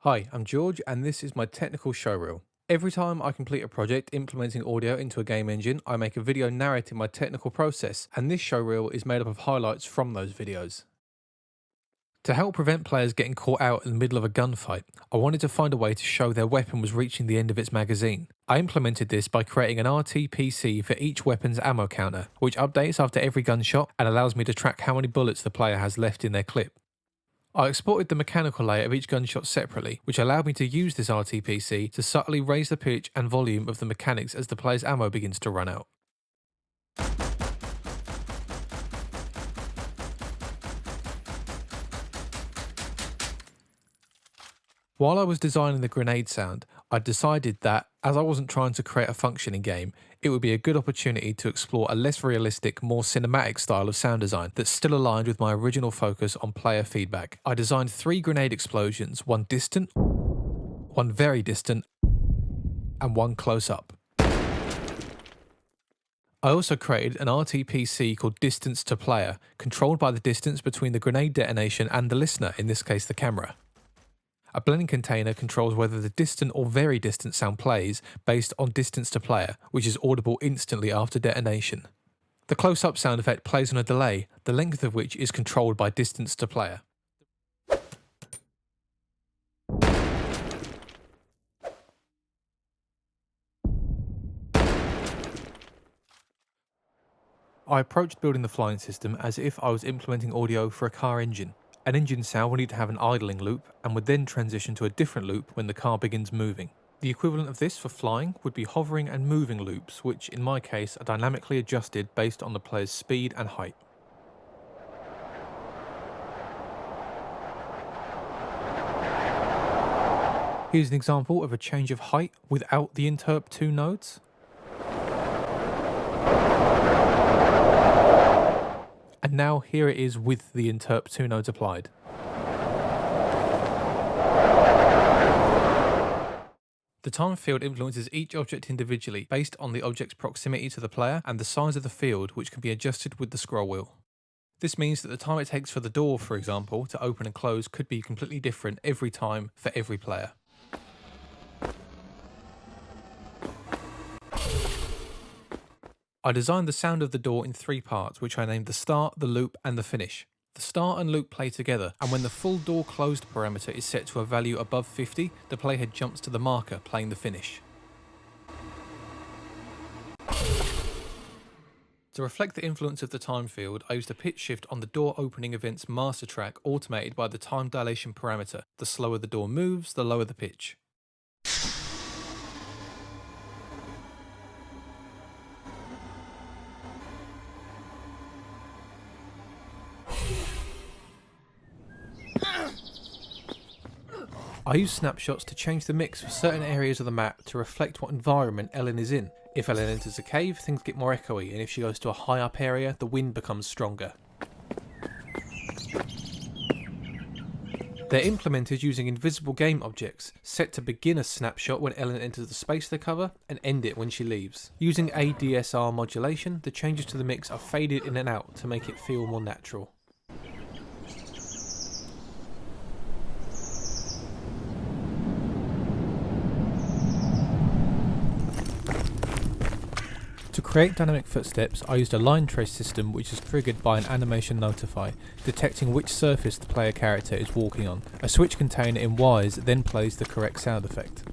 Hi, I'm George and this is my technical showreel. Every time I complete a project implementing audio into a game engine, I make a video narrating my technical process, and this showreel is made up of highlights from those videos. To help prevent players getting caught out in the middle of a gunfight, I wanted to find a way to show their weapon was reaching the end of its magazine. I implemented this by creating an RTPC for each weapon's ammo counter, which updates after every gunshot and allows me to track how many bullets the player has left in their clip. I exported the mechanical layer of each gunshot separately, which allowed me to use this RTPC to subtly raise the pitch and volume of the mechanics as the player's ammo begins to run out. While I was designing the grenade sound, I decided that, as I wasn't trying to create a functioning game, it would be a good opportunity to explore a less realistic, more cinematic style of sound design that still aligned with my original focus on player feedback. I designed 3 grenade explosions, one distant, one very distant, and one close up. I also created an RTPC called Distance to Player, controlled by the distance between the grenade detonation and the listener, in this case the camera. A blending container controls whether the distant or very distant sound plays based on distance to player, which is audible instantly after detonation. The close-up sound effect plays on a delay, the length of which is controlled by distance to player. I approached building the flying system as if I was implementing audio for a car engine. An engine sound would need to have an idling loop and would then transition to a different loop when the car begins moving. The equivalent of this for flying would be hovering and moving loops, which in my case are dynamically adjusted based on the player's speed and height. Here's an example of a change of height without the interp 2 nodes. And now here it is with the interp 2 nodes applied. The time field influences each object individually based on the object's proximity to the player and the size of the field, which can be adjusted with the scroll wheel. This means that the time it takes for the door, for example, to open and close could be completely different every time for every player. I designed the sound of the door in 3 parts, which I named the start, the loop, and the finish. The start and loop play together, and when the full door closed parameter is set to a value above 50, the playhead jumps to the marker, playing the finish. To reflect the influence of the time field, I used a pitch shift on the door opening event's master track automated by the time dilation parameter. The slower the door moves, the lower the pitch. I use snapshots to change the mix for certain areas of the map to reflect what environment Ellen is in. If Ellen enters a cave, things get more echoey, and if she goes to a high up area, the wind becomes stronger. They're implemented using invisible game objects, set to begin a snapshot when Ellen enters the space they cover, and end it when she leaves. Using ADSR modulation, the changes to the mix are faded in and out to make it feel more natural. To create dynamic footsteps, I used a line trace system which is triggered by an animation notify, detecting which surface the player character is walking on. A switch container in Wwise then plays the correct sound effect.